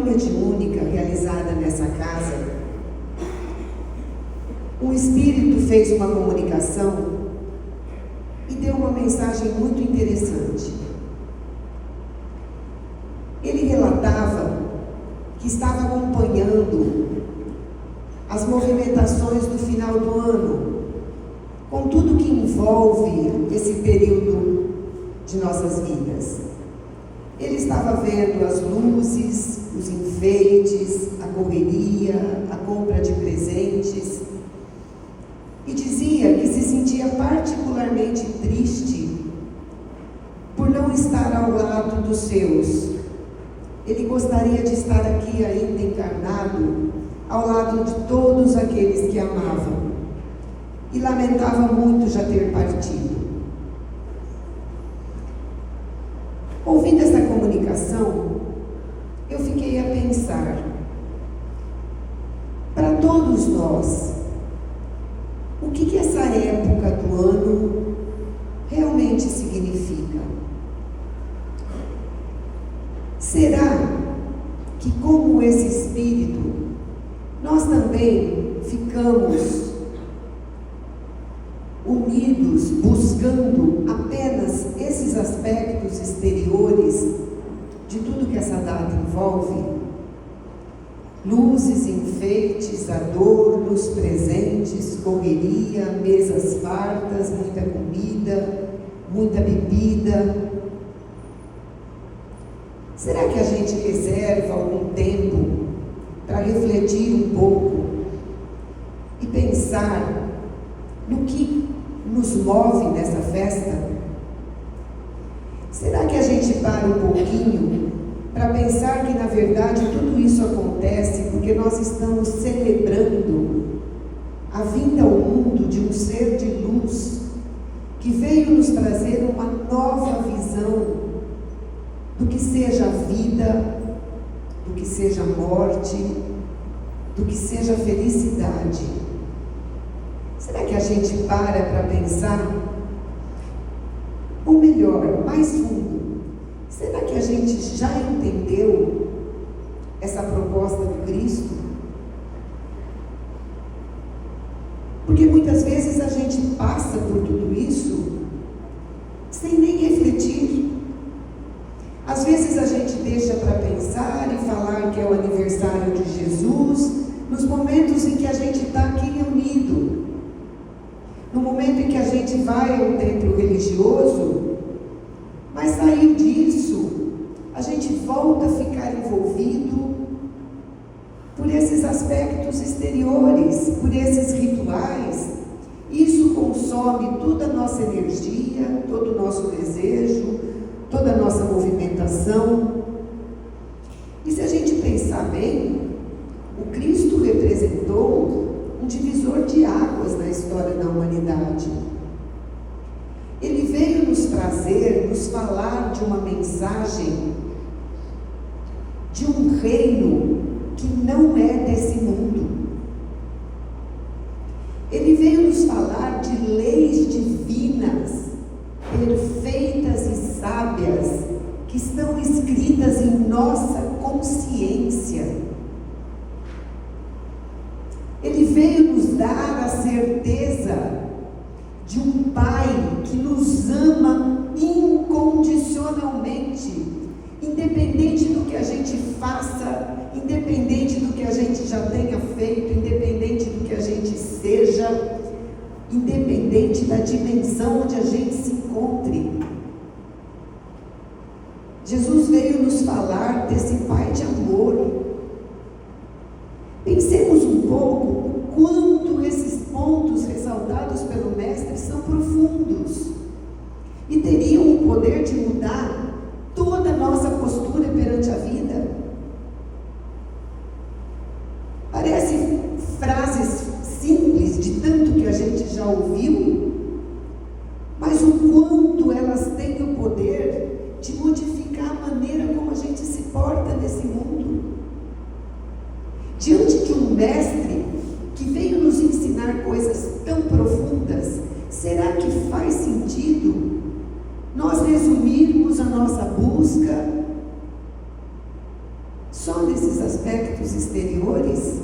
mediúnica realizada nessa casa, um espírito fez uma comunicação e deu uma mensagem muito interessante. Ele relatava que estava acompanhando as movimentações do final do ano, com tudo que envolve esse período de nossas vidas. Ele estava vendo as luzes, os enfeites, a correria, a compra de presentes, e dizia que se sentia particularmente triste por não estar ao lado dos seus. Ele gostaria de estar aqui ainda encarnado, ao lado de todos aqueles que amavam, e lamentava muito já ter partido. Ouvindo essa comunicação, eu fiquei a pensar, para todos nós, o que essa época do ano realmente significa? Será que, como esse espírito, nós também ficamos unidos, buscando apenas esses aspectos exteriores de tudo que essa data envolve? Luzes, enfeites, adornos, presentes, correria, mesas fartas, muita comida, muita bebida. Será que a gente reserva algum tempo para refletir um pouco e pensar no que nos move nessa festa? Será que a gente para um pouquinho para pensar que, na verdade, tudo isso acontece porque nós estamos celebrando a vinda ao mundo de um ser de luz que veio nos trazer uma nova visão do que seja a vida, do que seja a morte, do que seja a felicidade? Será que a gente para pensar? Ou melhor, mais fundo, será que a gente já entendeu essa proposta do Cristo? Porque muitas vezes a gente passa por tudo isso sem nem refletir. Às vezes a gente deixa para pensar e falar que é o aniversário de Jesus nos momentos em que a gente está aqui reunido. No momento em que a gente vai ao templo religioso, mas saiu disso, a gente volta a ficar envolvido por esses aspectos exteriores, por esses rituais. Isso consome toda a nossa energia, todo o nosso desejo, toda a nossa movimentação. E se a gente pensar bem, o Cristo representou um divisor de águas na história da humanidade. Ele veio nos trazer, nos falar de uma mensagem, de um reino que não é desse mundo. Ele veio nos falar de leis divinas, perfeitas e sábias, que estão escritas em nossa consciência. Ele veio nos dar a certeza de um Pai que nos ama incondicionalmente, independente do que a gente faça, independente do que a gente já tenha feito, independente do que a gente seja, independente da dimensão onde a gente se encontre. Jesus veio nos falar desse Pai de amor. Pensemos um pouco o quanto esses pontos ressaltados pelo Mestre são profundos e teriam o poder de mudar toda a nossa postura perante a vida. Parecem frases simples de tanto que a gente já ouviu, mas o quanto elas têm o poder de modificar a maneira como a gente se porta nesse mundo. Diante de um mestre que veio nos ensinar coisas tão profundas, será que faz sentido nós resumirmos a nossa busca só desses aspectos exteriores?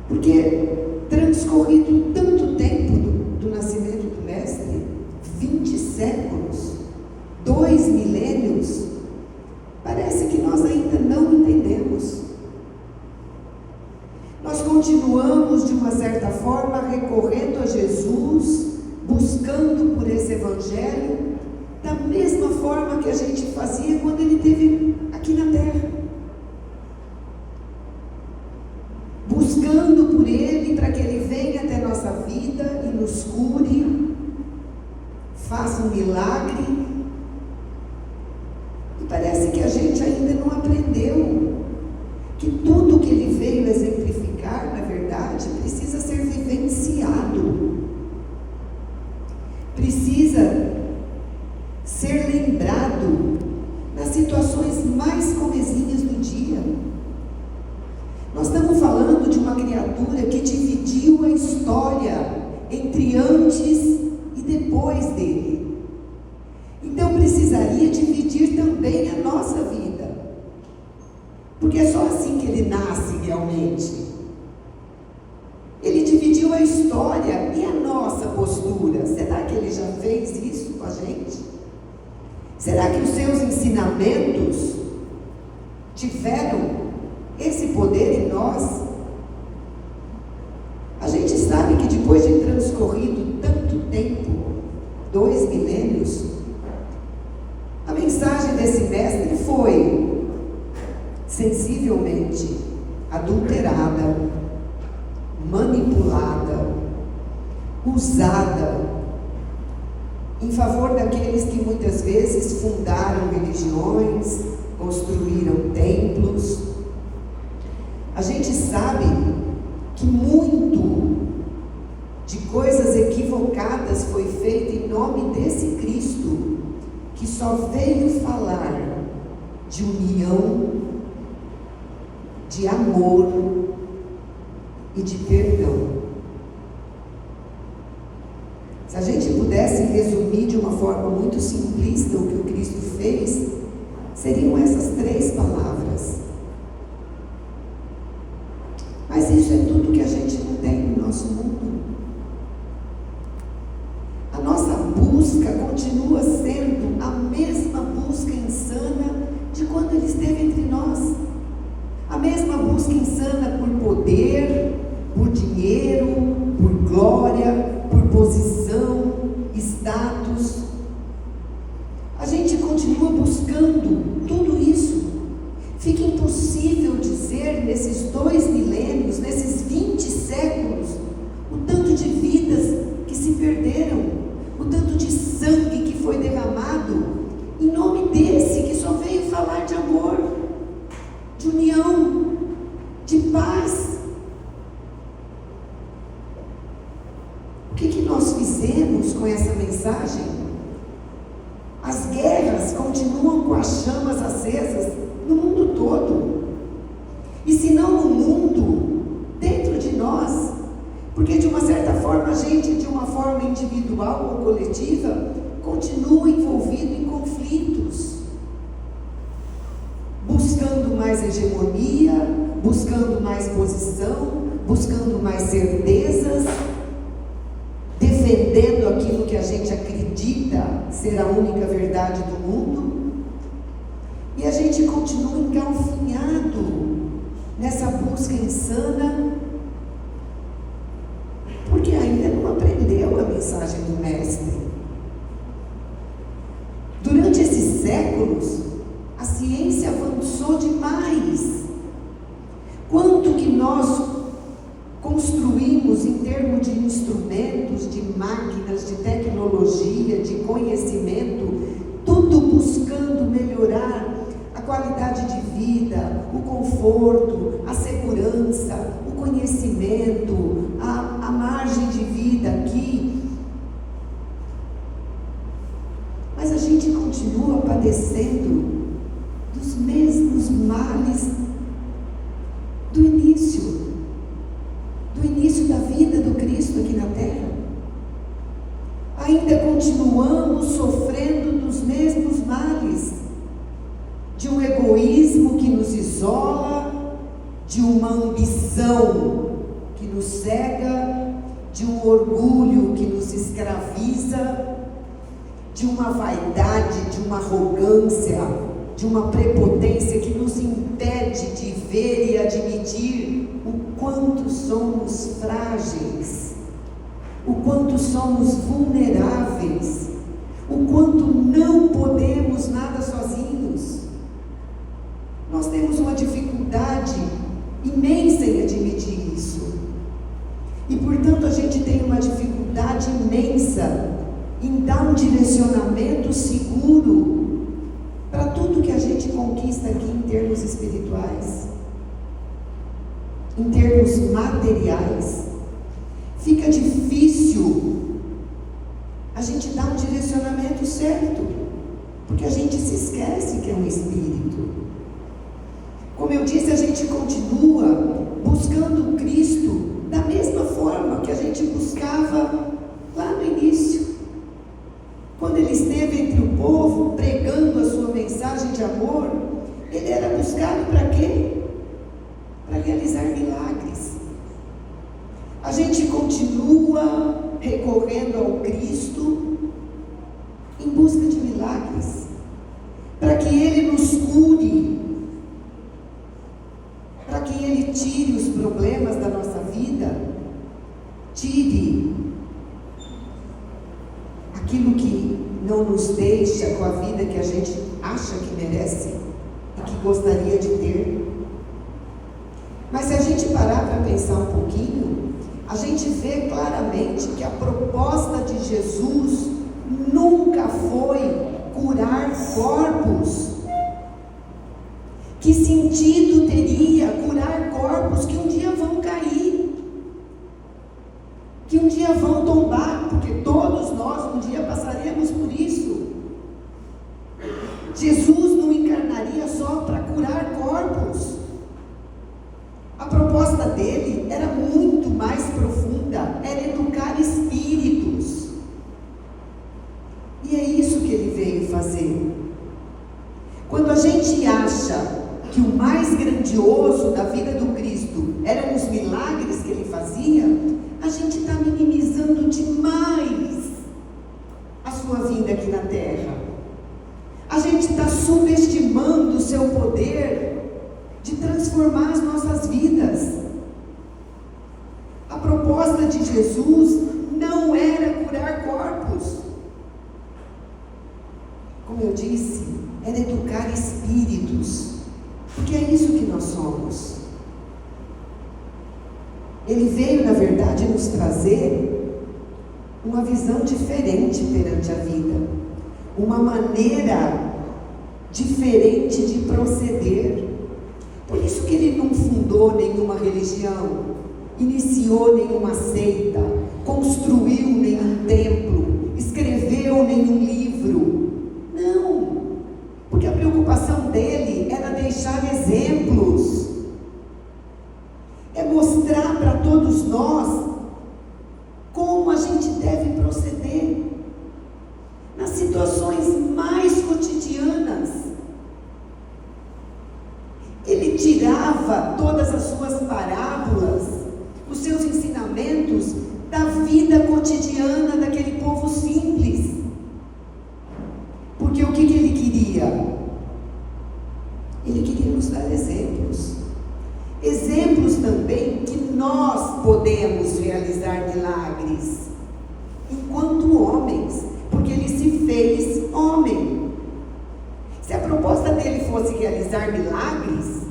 Porque transcorrido tanto tempo do nascimento do Mestre, 20 séculos, 2 milênios, parece que nós ainda não entendemos. Nós continuamos, de uma certa forma, recorrendo a Jesus, buscando por esse Evangelho, da mesma forma que a gente fazia quando Ele esteve aqui na Terra. Buscando por Ele, para que Ele venha até nossa vida e nos cure, faça um milagre. E parece que a gente ainda não aprendeu que tudo que Ele veio exemplificar, na verdade, precisa ser vivenciado. Precisa ser lembrado nas situações mais comezinhas do dia. Nós estamos falando de uma criatura que dividiu a história entre antes e depois dele. Então precisaria dividir também a nossa vida. Porque é só assim que ele nasce realmente. Ele dividiu a história e a nossa postura. Será que ele já fez isso com a gente? Será que os seus ensinamentos tiveram esse poder em nós? A gente sabe que depois de transcorrido tanto tempo, 2 milênios, a mensagem desse mestre foi sensivelmente adulterada, manipulada, usada em favor daqueles que muitas vezes fundaram religiões, construíram templos. A gente sabe que muito de coisas equivocadas foi feita em nome desse Cristo, que só veio falar de união, de amor e de perdão. Se a gente pudesse resumir de uma forma muito simplista o que o Cristo fez, seriam essas 3 palavras. Mas isso é tudo que a gente não tem no nosso mundo. A nossa busca continua sendo a mesma busca insana de quando Ele esteve entre nós. A mesma busca insana por poder, por dinheiro, por glória, por posição, status. A gente continua buscando tudo isso. Fica impossível dizer nesses 2 milênios, nesses 20 séculos, o tanto de vidas que se perderam, o tanto de sangue que foi derramado em nome desse que só veio falar de amor, de união, de paz. O que nós fizemos com essa mensagem? As guerras continuam com as chamas acesas no mundo todo. E se não no mundo, dentro de nós. Porque de uma certa forma a gente, de uma forma individual ou coletiva, continua envolvido em conflitos. Buscando mais hegemonia, buscando mais posição, buscando mais certezas, defendendo aquilo que a gente acredita ser a única verdade do mundo, e a gente continua engalfinhado nessa busca insana, porque ainda não aprendeu a mensagem do Mestre. Durante esses séculos, a ciência avançou demais. Quanto que nós construímos em termos de instrumentos, de máquinas, de tecnologia, de conhecimento, tudo buscando melhorar a qualidade de vida, o conforto, a segurança, o conhecimento, a margem de vida aqui. Mas a gente continua padecendo dos mesmos males do início da vida do Cristo aqui na Terra. Ainda continuamos sofrendo dos mesmos males. de um egoísmo que nos isola, de uma ambição que nos cega, de um orgulho que nos escraviza, de uma vaidade, de uma arrogância, de uma prepotência que nos impede de ver e admitir o quanto somos frágeis, o quanto somos vulneráveis, o quanto não podemos nada sozinhos. Nós temos uma dificuldade imensa em admitir isso. E, portanto, a gente tem uma dificuldade imensa em dar um direcionamento seguro para tudo que a gente conquista aqui em termos espirituais, em termos materiais. Fica difícil a gente dar um direcionamento certo, porque a gente se esquece que é um espírito. Como eu disse, a gente continua buscando Cristo da mesma forma que a gente buscava lá no início, quando ele esteve entre o povo pregando a sua mensagem de amor. Ele era buscado para quê? Para realizar milagres. A gente continua recorrendo ao Cristo em busca de milagres, para que Ele nos cure, para que Ele tire os problemas da nossa vida, tire aquilo que não nos deixa com a vida que a gente acha que merece e que gostaria de ter. Mas se a gente parar para pensar um pouquinho, a gente vê claramente que a proposta de Jesus nunca foi curar corpos. Que sentido teria curar corpos que um dia vão cair, que um dia vão tombar, porque todos nós um dia passaremos por isso. Jesus não encarnaria só para curar corpos. A proposta dele era muito mais profunda, era educar espíritos. E é isso que ele veio fazer. Quando a gente acha que o mais grandioso da vida do Cristo eram os milagres que ele fazia, a gente está minimizando demais a sua vinda aqui na Terra. A gente está subestimando o seu poder de transformar as nossas vidas. A proposta de Jesus não era curar corpos. Como eu disse, era educar espíritos, porque é isso que nós somos. Ele veio, na verdade, nos trazer uma visão diferente perante a vida, uma maneira diferente de proceder. Por isso que ele não fundou nenhuma religião, iniciou nenhuma seita, construiu nenhum templo, escreveu nenhum livro. Não, porque a preocupação dele era deixar exemplos, é mostrar para todos nós como a gente deve proceder nas situações mais cotidianas. Ele tirava todas as suas parábolas, os seus ensinamentos da vida cotidiana daquele povo simples. Porque o que ele queria? Ele queria nos dar exemplos. Exemplos também que nós podemos realizar milagres enquanto homens, porque ele se fez homem. Se a proposta dele fosse realizar milagres,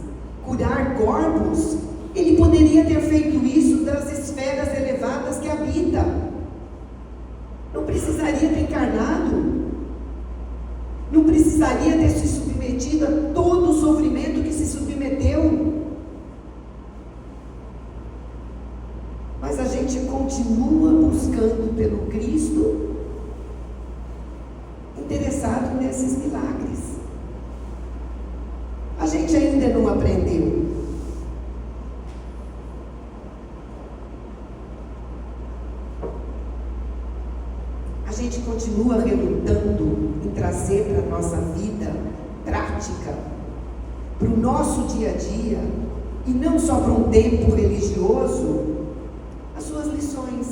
curar corpos, ele poderia ter feito isso das esferas elevadas que habita. Não precisaria ter encarnado, não precisaria ter se submetido a todo o sofrimento que se submeteu. Mas a gente continua buscando pelo Cristo, interessado nesses milagres. A gente ainda não aprendeu. A gente continua relutando em trazer para a nossa vida prática prática, para o nosso dia a dia, e não só para um tempo religioso, as suas lições,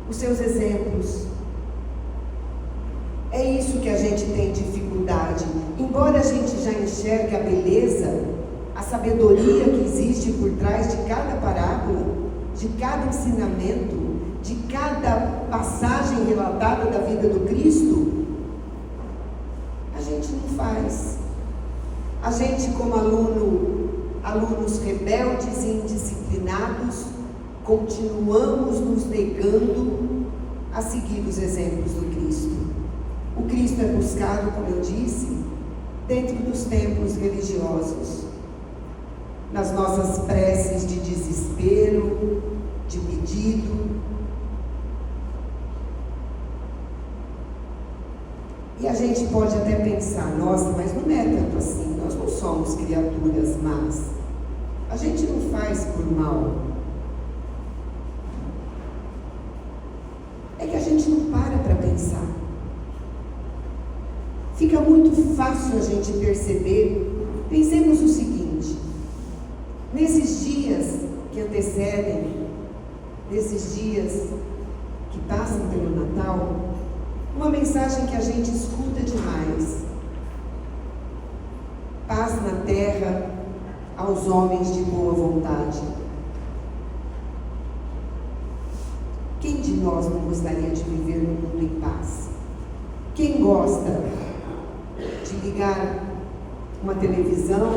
os seus exemplos. É isso que a gente tem dificuldade. Embora a gente já enxergue a beleza, a sabedoria que existe por trás de cada parábola, de cada ensinamento, de cada passagem relatada da vida do Cristo, a gente não faz. A gente, como alunos rebeldes e indisciplinados, continuamos nos negando a seguir os exemplos do Cristo. O Cristo é buscado, como eu disse, dentro dos templos religiosos, nas nossas preces de desespero, de pedido. E a gente pode até pensar, nossa, mas não é tanto assim, nós não somos criaturas más, a gente não faz por mal. É que a gente não para pensar. Fica muito fácil a gente perceber. Pensemos o seguinte: nesses dias que antecedem, nesses dias que passam pelo Natal, uma mensagem que a gente escuta demais: paz na terra aos homens de boa vontade. Quem de nós não gostaria de viver num mundo em paz? Quem gosta de ligar uma televisão,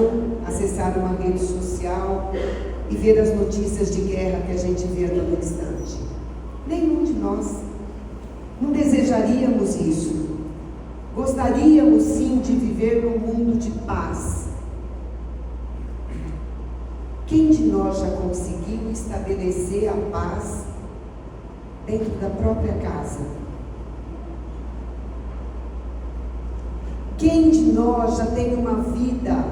acessar uma rede social e ver as notícias de guerra que a gente vê a todo instante? Nenhum de nós. Não desejaríamos isso. Gostaríamos sim de viver num mundo de paz. Quem de nós já conseguiu estabelecer a paz dentro da própria casa? Quem de nós já tem uma vida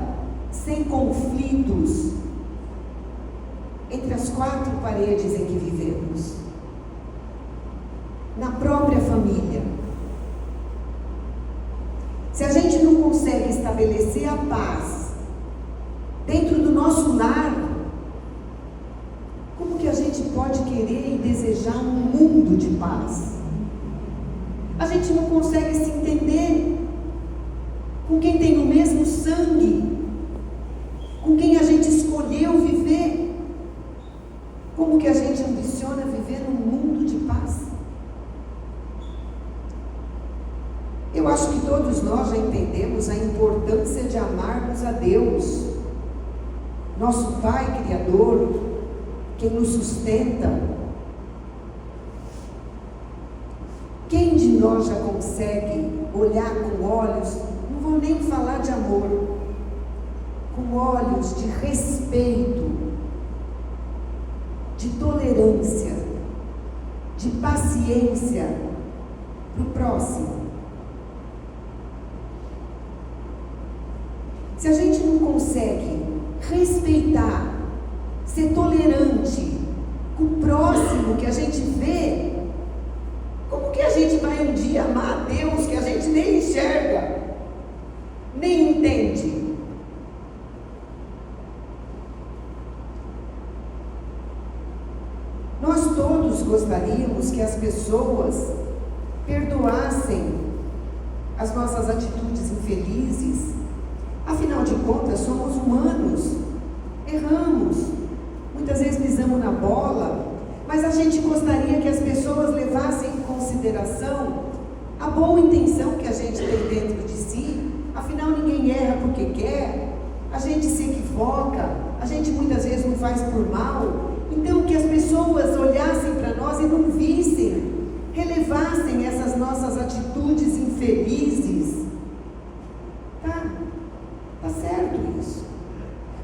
sem conflitos entre as quatro paredes em que vivemos? Na própria família. Se a gente não consegue estabelecer a paz dentro do nosso lar, como que a gente pode querer e desejar um mundo de paz? A gente não consegue se entender com quem tem o mesmo sangue, com quem a gente escolheu viver. Como que a gente ambiciona viver num mundo de paz? Eu acho que todos nós já entendemos a importância de amarmos a Deus, nosso Pai Criador, quem nos sustenta. Quem de nós já consegue olhar com olhos, não vou nem falar de amor, com olhos de respeito, de tolerância, de paciência para o próximo? Se a gente não consegue respeitar, ser tolerante com o próximo que a gente vê, como que a gente vai um dia amar a Deus que a gente nem enxerga, nem entende? Nós todos gostaríamos que as pessoas perdoassem as nossas atitudes infelizes. Afinal de contas, somos humanos, erramos, muitas vezes pisamos na bola, mas a gente gostaria que as pessoas levassem em consideração a boa intenção que a gente tem dentro de si. Afinal, ninguém erra porque quer, a gente se equivoca, a gente muitas vezes não faz por mal. Então, que as pessoas olhassem para nós e não vissem, relevassem essas nossas atitudes infelizes. Tá certo isso.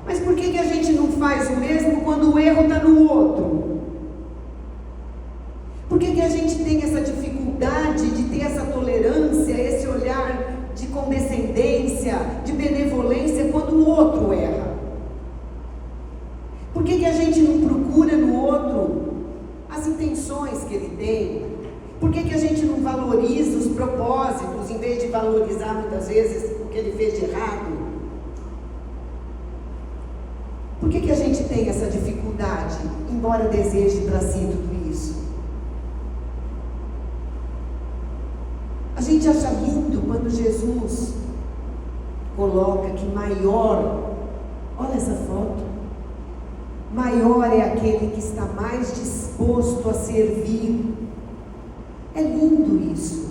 Mas por que a gente não faz o mesmo quando o erro está no outro? Por que a gente tem essa dificuldade de ter essa tolerância, esse olhar de condescendência, de benevolência quando o outro erra? Por que a gente não procura no outro as intenções que ele tem? Por que a gente não valoriza os propósitos, em vez de valorizar muitas vezes o que que ele fez de errado? Por que a gente tem essa dificuldade, embora deseje para si tudo isso? A gente acha lindo quando Jesus coloca que maior, olha essa foto, maior é aquele que está mais disposto a servir. É lindo isso.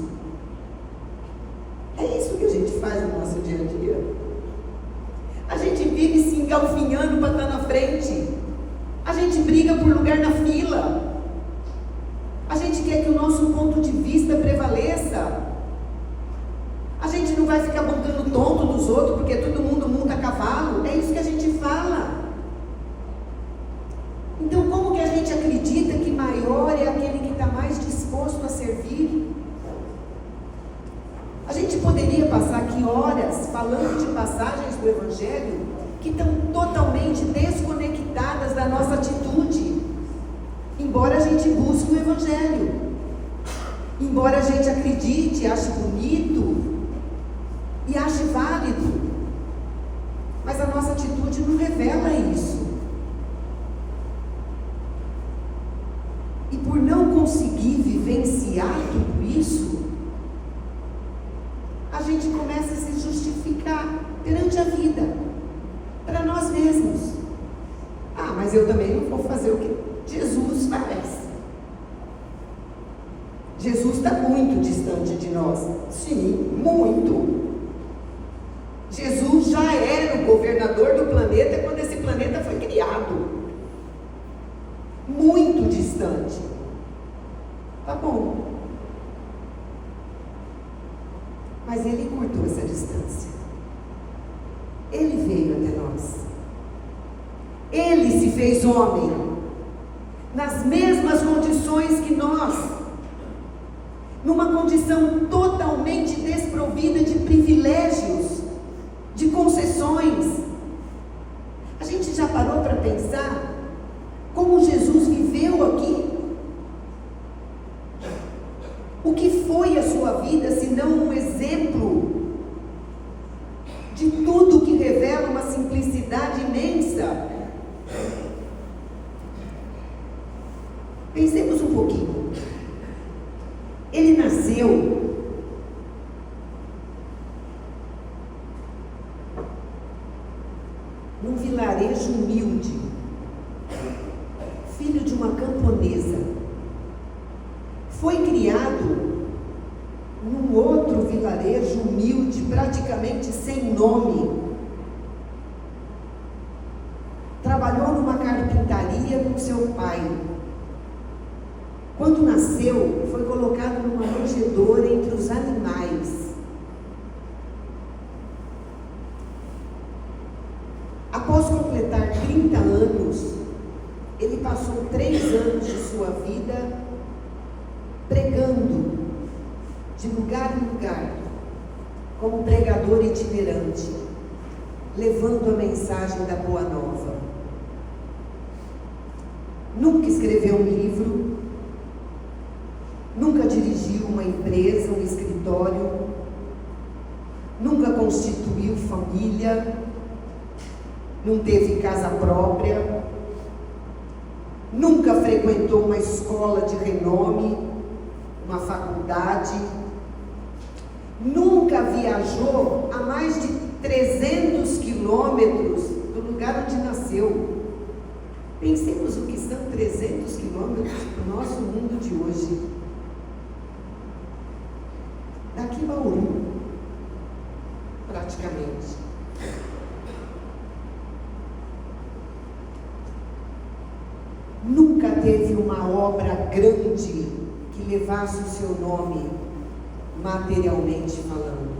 É isso que a gente faz no nosso dia a dia. A gente vive se engalfinhando para estar na frente. A gente briga por lugar na fila. A gente quer que o nosso ponto de vista prevaleça. A gente não vai ficar bancando tonto dos outros porque todo mundo monta a cavalo. É isso que a gente fala. Então, como que a gente acredita que maior é aquele que está mais disposto a servir? A gente poderia passar aqui horas falando de passagens do Evangelho que estão totalmente desconectadas da nossa atitude, embora a gente busque o Evangelho, embora a gente acredite, ache bonito e ache válido, mas a nossa atitude não revela isso. E por não conseguir vivenciar tudo isso, a gente começa a se justificar perante a vida, para nós mesmos. Ah, mas eu também não vou fazer o que Jesus faz. Jesus está muito distante de nós. Sim, muito. Jesus já era o governador do planeta quando esse planeta foi criado. Muito distante. Tá bom. Mas ele encurtou essa distância. Ele veio até nós. Ele se fez homem, nas mesmas condições que nós, numa condição totalmente desprovida de privilégios, de concessões. A gente já parou para pensar como Jesus viveu aqui? O que foi a sua vida, se não um exemplo de tudo que revela uma simplicidade imensa? Pensemos um pouquinho. Ele nasceu num vilarejo humilde, filho de uma camponesa. Foi criado num outro vilarejo humilde, praticamente sem nome. Trabalhou numa carpintaria com seu pai. Quando nasceu, foi colocado numa manjedoura entre os animais. Após completar 30 anos, ele passou 3 anos de sua vida pregando de lugar em lugar, como pregador itinerante, levando a mensagem da Boa Nova. Nunca escreveu um livro, nunca dirigiu uma empresa, um escritório, nunca constituiu família, não teve casa própria, nunca frequentou uma escola de renome, uma faculdade, nunca viajou a mais de 300 quilômetros do lugar onde nasceu. Pensemos o que são 300 quilômetros para o nosso mundo de hoje. Daqui a Bauru, praticamente. Nunca teve uma obra grande que levasse o seu nome, materialmente falando.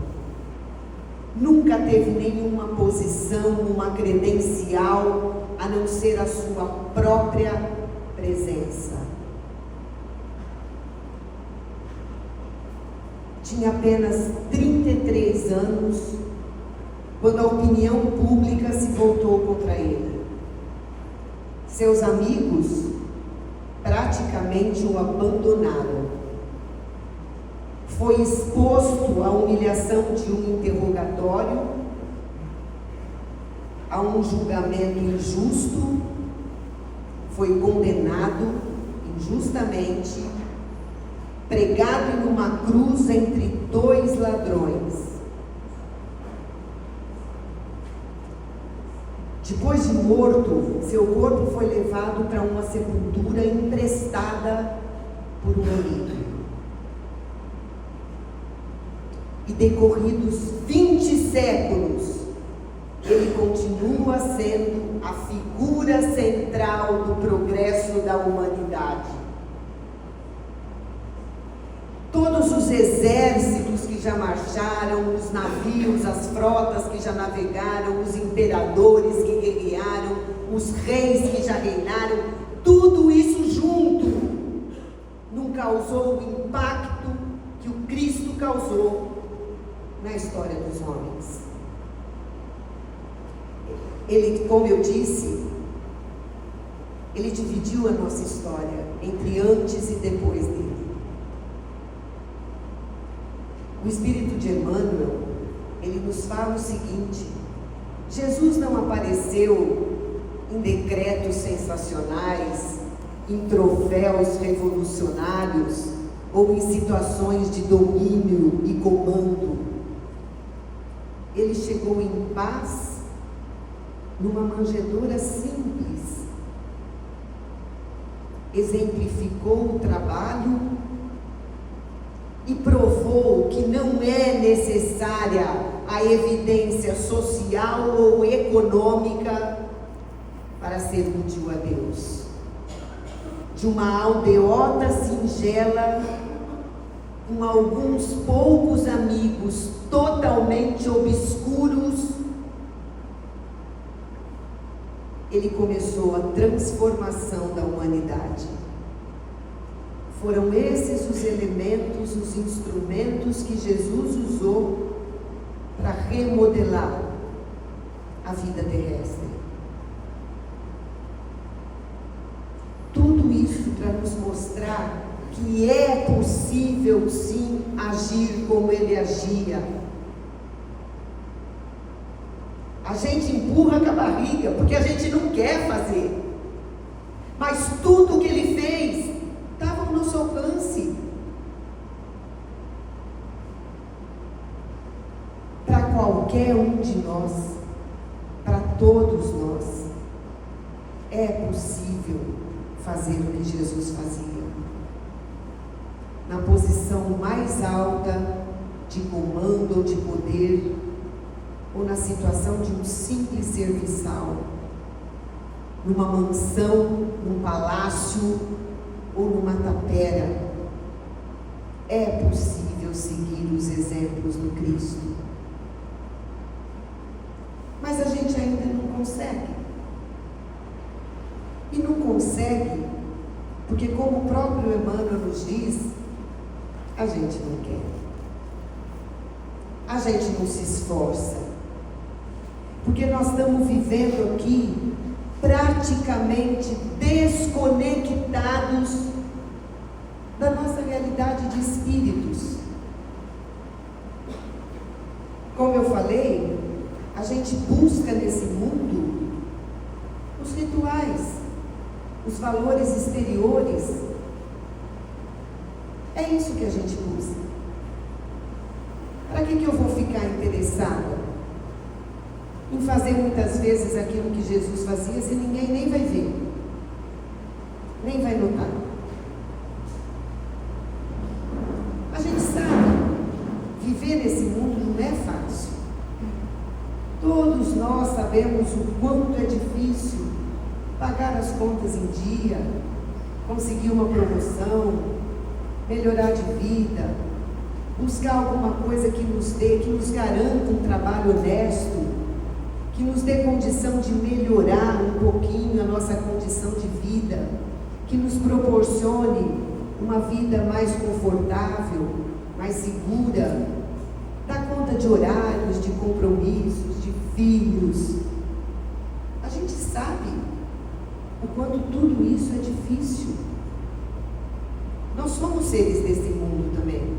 Nunca teve nenhuma posição, uma credencial, a não ser a sua própria presença. Tinha apenas 33 anos, quando a opinião pública se voltou contra ele. Seus amigos praticamente o abandonaram. foi exposto à humilhação de um interrogatório, a um julgamento injusto, foi condenado injustamente, pregado em uma cruz entre dois ladrões. Depois de morto, seu corpo foi levado para uma sepultura emprestada por um amigo. E decorridos 20 séculos, ele continua sendo a figura central do progresso da humanidade. Todos os exércitos que já marcharam, os navios, as frotas que já navegaram, os imperadores que guerrearam, os reis que já reinaram, tudo isso junto não causou o impacto que o Cristo causou na história dos homens. Ele, como eu disse, ele dividiu a nossa história entre antes e depois dele. O Espírito de Emmanuel, ele nos fala o seguinte: Jesus não apareceu em decretos sensacionais, em troféus revolucionários ou em situações de domínio e comando. Ele chegou em paz numa manjedoura simples, exemplificou o trabalho e provou que não é necessária a evidência social ou econômica para ser útil a Deus. De uma aldeota singela, com alguns poucos amigos totalmente obscuros, ele começou a transformação da humanidade. Foram esses os elementos, os instrumentos que Jesus usou para remodelar a vida terrestre. Tudo isso para nos mostrar que é possível sim agir como ele agia. A gente empurra com a barriga porque a gente não quer fazer, mas tudo que ele fez estava ao nosso alcance. Para qualquer um de nós, para todos nós, é possível fazer o que Jesus fazia. Na posição mais alta de comando ou de poder, ou na situação de um simples serviçal, numa mansão, num palácio ou numa tapera, é possível seguir os exemplos do Cristo. Mas a gente ainda não consegue. E não consegue porque, como o próprio Emmanuel nos diz, a gente não quer. A gente não se esforça. Porque nós estamos vivendo aqui praticamente desconectados da nossa realidade de espíritos. Como eu falei, a gente busca nesse mundo os rituais, os valores exteriores. É isso que a gente busca. Para que eu vou ficar interessada em fazer muitas vezes aquilo que Jesus fazia, se ninguém nem vai ver, nem vai notar? A gente sabe, viver nesse mundo não é fácil. Todos nós sabemos o quanto é difícil pagar as contas em dia, conseguir uma promoção, melhorar de vida, buscar alguma coisa que nos dê, que nos garanta um trabalho honesto, que nos dê condição de melhorar um pouquinho a nossa condição de vida, que nos proporcione uma vida mais confortável, mais segura, dá conta de horários, de compromissos, de filhos. A gente sabe o quanto tudo isso é difícil. Nós somos seres desse mundo também.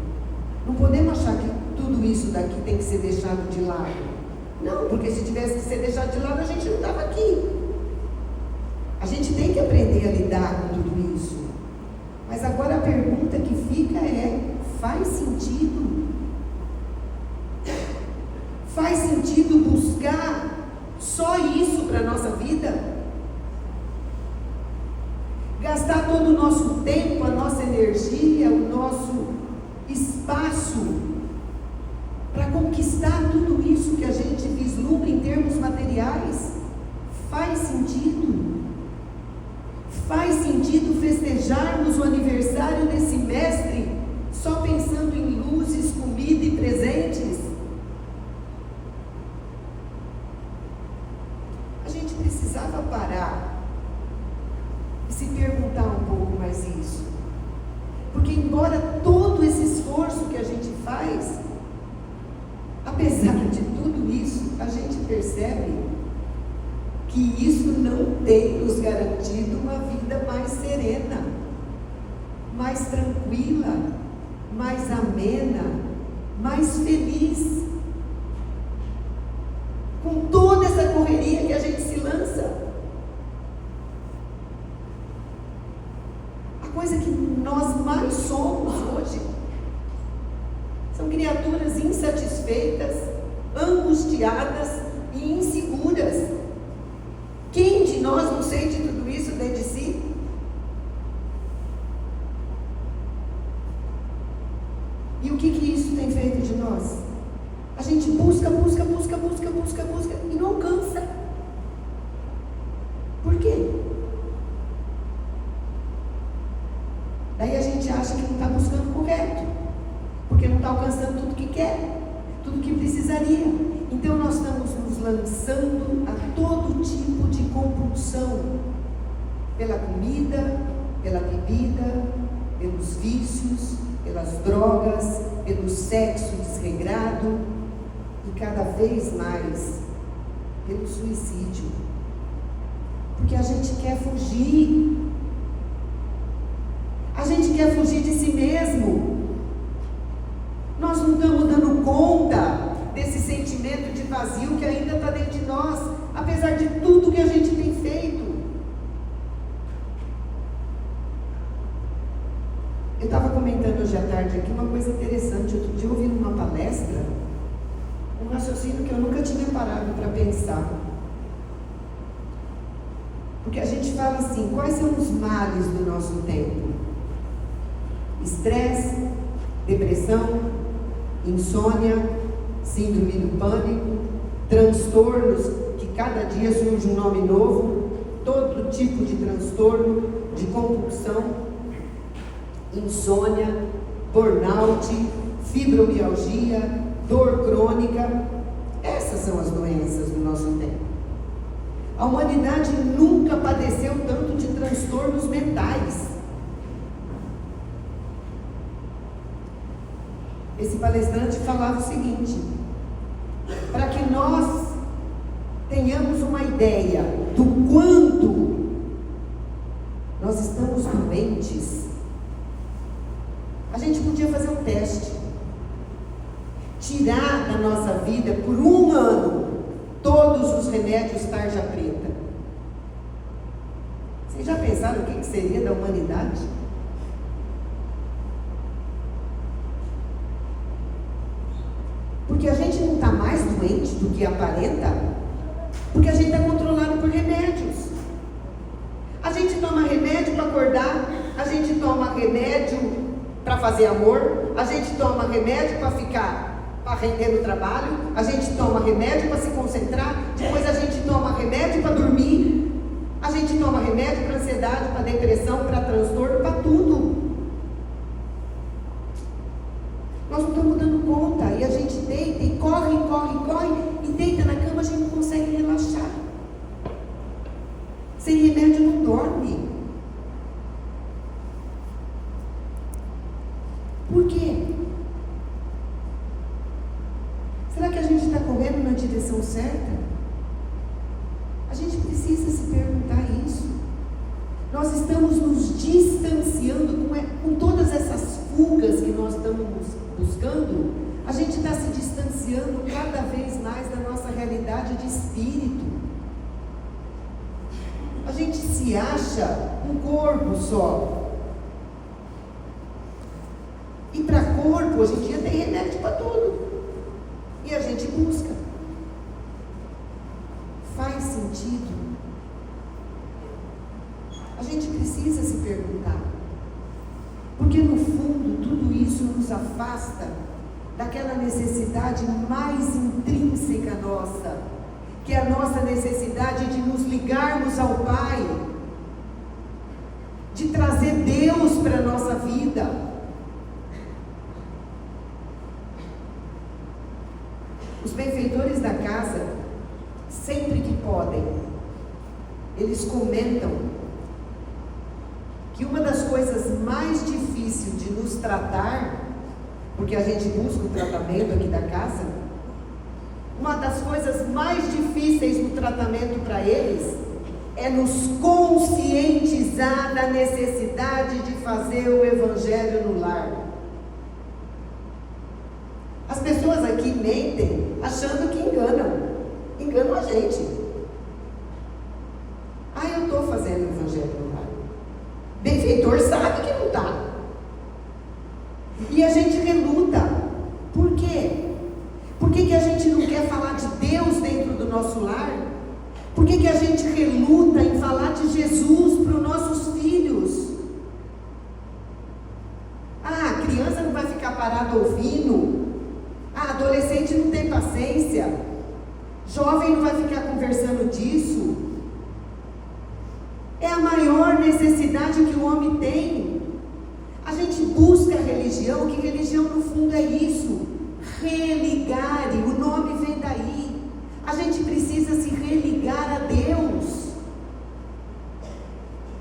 Não podemos achar que tudo isso daqui tem que ser deixado de lado. Não, porque se tivesse que ser deixado de lado, a gente não estava aqui. A gente tem que aprender a lidar com tudo isso. Mas agora a pergunta que fica é: faz sentido? Faz sentido buscar só isso para a nossa vida? Gastar todo o nosso tempo, a nossa energia, o nosso espaço para conquistar tudo isso que a gente vislumbra em termos materiais? Faz sentido? Faz sentido festejarmos o aniversário desse mestre só pensando em luzes, comida e presentes? A gente precisava parar e se perguntar um pouco mais isso. Porque embora todo esse esforço que a gente faz, apesar de tudo isso, a gente percebe que isso não tem nos garantido uma vida mais serena, mais tranquila, mais amena, mais feliz. Com toda essa correria que a gente se lança. A coisa que nós mais somos hoje são criaturas insatisfeitas, angustiadas e inseguras. Quem de nós não sente tudo isso dentro de si? E o que isso tem feito de nós? A gente busca e não alcança. Por quê? Daí a gente acha que não está buscando o correto, porque não está alcançando tudo que quer, tudo que precisaria. Então nós estamos nos lançando a todo tipo de compulsão, pela comida, pela bebida, pelos vícios, pelas drogas, pelo sexo desregrado e cada vez mais pelo suicídio. Porque a gente quer fugir. A gente quer fugir de si mesmo. Nós não estamos dando conta desse sentimento de vazio que ainda está dentro de nós, apesar de tudo que a gente tem feito. Eu estava comentando hoje à tarde aqui uma coisa interessante. Outro dia eu ouvi numa palestra um raciocínio que eu nunca tinha parado para pensar. Porque a gente fala assim: quais são os males do nosso tempo? Estresse, depressão, insônia, síndrome do pânico, transtornos, que cada dia surge um nome novo, todo tipo de transtorno, de compulsão, insônia, burnout, fibromialgia, dor crônica. Essas são as doenças do nosso tempo. A humanidade nunca padeceu tanto de transtornos mentais. Esse palestrante falava o seguinte: para que nós tenhamos uma ideia do quanto nós estamos doentes, a gente podia fazer um teste, tirar da nossa vida por 1 ano todos os remédios tarja preta. Vocês já pensaram o que seria da humanidade? Porque a gente não está mais doente do que aparenta, porque a gente está controlado por remédios. A gente toma remédio para acordar, a gente toma remédio para fazer amor, a gente toma remédio para ficar, para render no trabalho, a gente toma remédio para se concentrar, depois a gente toma remédio para dormir, a gente toma remédio para ansiedade, para depressão, para transtorno, para tudo. Nós não estamos dando conta, e a gente deita e corre, e deita na cama, a gente não consegue relaxar. Sem remédio não dorme. Por quê? Será que a gente está correndo na direção certa? A gente precisa se perguntar isso. Nós estamos nos distanciando com todas essas fugas fugas que nós estamos buscando, a gente está se distanciando cada vez mais da nossa realidade de espírito. A gente se acha um corpo só. E para corpo, hoje em dia tem remédio para tudo. E a gente busca. Faz sentido? A gente precisa se perguntar. Porque no fundo, tudo isso nos afasta daquela necessidade mais intrínseca nossa, que é a nossa necessidade de nos ligarmos ao Pai, de trazer Deus para a nossa vida. Os benfeitores da casa, sempre que podem, eles comentam que uma das coisas mais difíceis de nos tratar, porque a gente busca o tratamento aqui da casa, uma das coisas mais difíceis no tratamento para eles é nos conscientizar da necessidade de fazer o Evangelho no lar. As pessoas aqui mentem achando que enganam a gente. Eu estou fazendo o Evangelho no lar. Benfeitor sabe que não está. E a gente reluta. Por quê? Por que a gente não quer falar de Deus dentro do nosso lar? Por que a gente reluta em falar de Jesus para os nossos filhos? A criança não vai ficar parada ouvindo. Adolescente não tem paciência. Jovem não vai ficar conversando disso. É a maior necessidade que o homem tem. A gente busca a religião, que religião no fundo é isso. Religar, e o nome vem daí. A gente precisa se religar a Deus.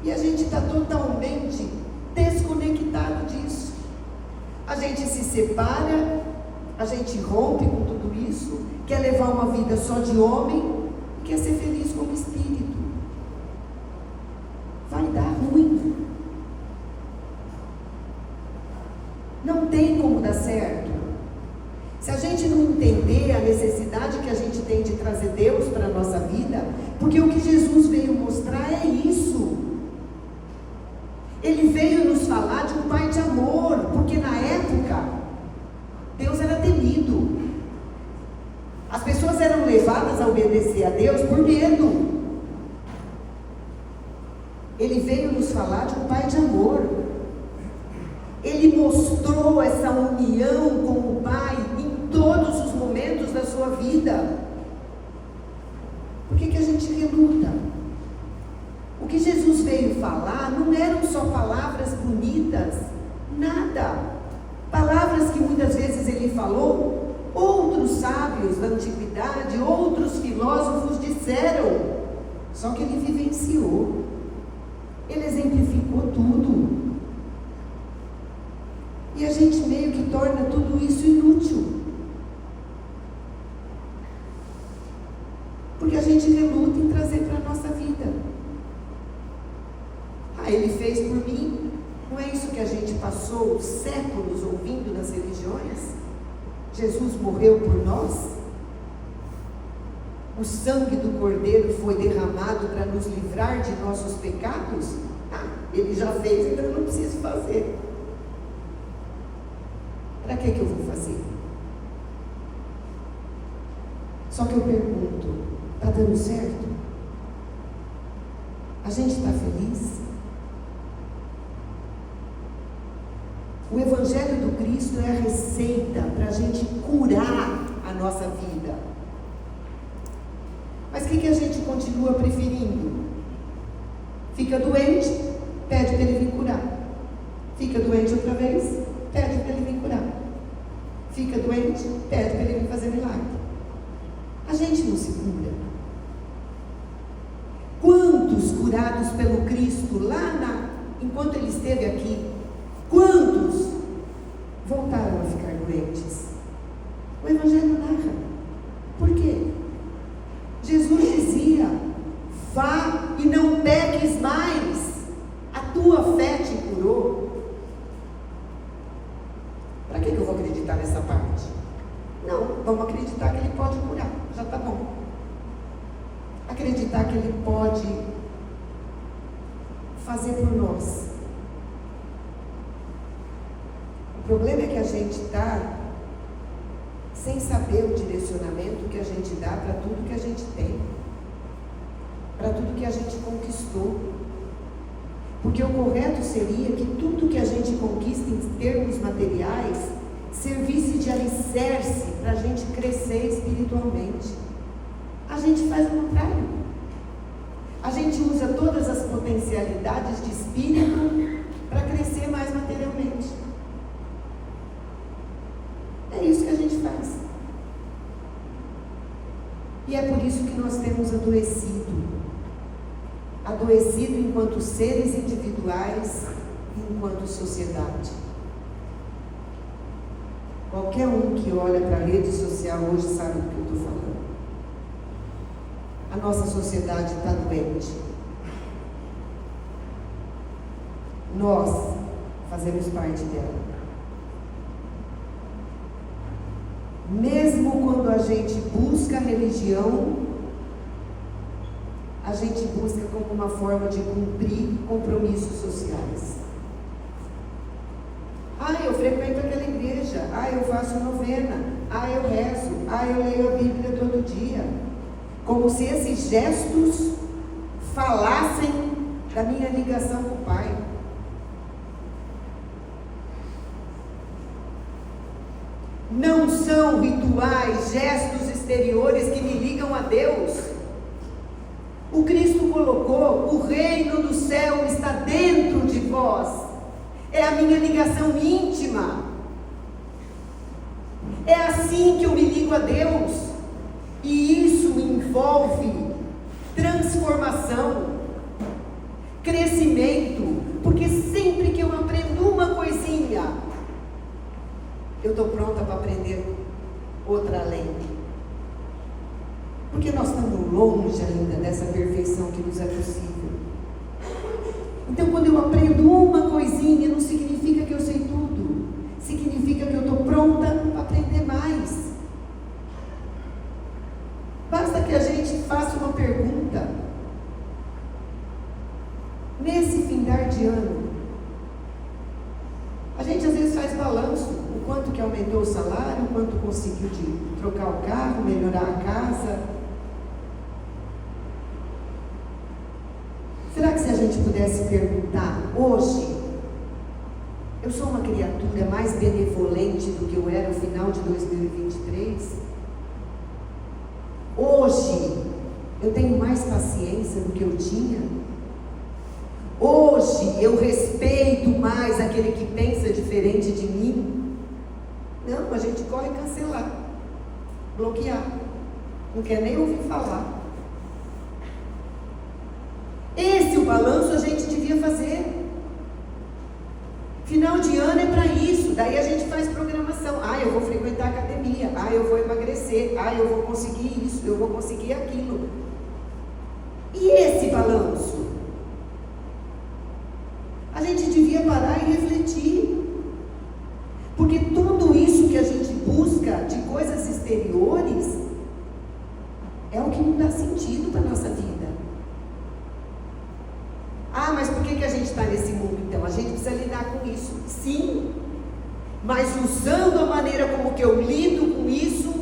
E a gente está totalmente desconectado disso. A gente se separa, a gente rompe com tudo isso, quer levar uma vida só de homem, quer ser feliz como espírito. Vai dar ruim. Não tem como dar certo. Se a gente não entender a necessidade que a gente tem de trazer Deus para a nossa vida, porque o que Jesus veio mostrar é isso. Ele veio nos falar de um Pai de amor, porque na época, Deus era temido. As pessoas eram levadas a obedecer a Deus por medo. Ele veio nos falar de um Pai de amor. Ele mostrou essa união com o Pai em todos os momentos da sua vida. Por que a gente reluta? O que Jesus veio falar não eram só palavras bonitas, nada. Palavras que muitas vezes ele falou, outros sábios da antiguidade, outros filósofos disseram, só que ele vivenciou. Ele exemplificou tudo. E a gente meio que torna tudo isso inútil. Porque a gente reluta em trazer para a nossa vida. Ele fez por mim. Não é isso que a gente passou séculos ouvindo nas religiões? Jesus morreu por nós? O sangue do Cordeiro foi derramado para nos livrar de nossos pecados? Ele já fez, então eu não preciso fazer. Para que eu vou fazer? Só que eu pergunto, está dando certo? A gente está feliz? O Evangelho do Cristo é a receita para a gente curar a nossa vida. Mas o que a gente continua preferindo? Fica doente, pede para ele vir curar. Fica doente outra vez, pede para ele vir curar. Fica doente, pede para ele vir fazer milagre. A gente não se cura. Quantos curados pelo Cristo enquanto ele esteve aqui? Quantos voltaram a ficar doentes? O Evangelho narra. Por quê? Jesus dizia: vá e não peques mais, a tua fé te curou. acreditar que Ele pode fazer por nós. O problema é que a gente está sem saber o direcionamento que a gente dá para tudo que a gente tem, para tudo que a gente conquistou. Porque o correto seria que tudo que a gente conquista em termos materiais servisse de alicerce para a gente crescer espiritualmente. A gente faz o contrário. A gente usa todas as potencialidades de espírito para crescer mais materialmente. É isso que a gente faz. E é por isso que nós temos adoecido. Adoecido enquanto seres individuais e enquanto sociedade. Qualquer um que olha para a rede social hoje sabe do que eu estou falando. A nossa sociedade está doente. Nós fazemos parte dela. Mesmo quando a gente busca a religião, a gente busca como uma forma de cumprir compromissos sociais. Eu frequento aquela igreja, eu faço novena, eu rezo, eu leio a Bíblia todo dia. Como se esses gestos falassem da minha ligação com o Pai. Não são rituais, gestos exteriores que me ligam a Deus. O Cristo colocou: o reino do céu está dentro de vós. É a minha ligação íntima. É assim que eu me ligo a Deus. E isso envolve transformação, crescimento. Porque sempre que eu aprendo uma coisinha, eu estou pronta para aprender outra além. Porque nós estamos longe ainda dessa perfeição que nos é possível. Então, quando eu aprendo uma coisinha, não significa que eu sei tudo. Significa que eu estou pronta para aprender mais. Basta que a gente faça uma pergunta. Nesse findar de ano, a gente às vezes faz balanço. O quanto que aumentou o salário, o quanto conseguiu de trocar o carro, melhorar a casa. Será que se a gente pudesse perguntar hoje, eu sou uma criatura mais benevolente do que eu era no final de 2023? Hoje, eu tenho mais paciência do que eu tinha? Hoje, eu respeito mais aquele que pensa diferente de mim? Não, a gente corre cancelar, bloquear, não quer nem ouvir falar. Esse o balanço a gente devia fazer. Final de ano é para isso. Daí a gente faz programação. Eu vou frequentar a academia. Eu vou emagrecer. Eu vou conseguir isso. Eu vou conseguir aquilo. E esse balanço? A gente devia parar e refletir. Porque tudo isso que a gente busca de coisas exteriores é o que não dá sentido para a nossa vida. Mas por que a gente está nesse mundo então? A gente precisa lidar com isso. Sim, mas usando a maneira como que eu lido com isso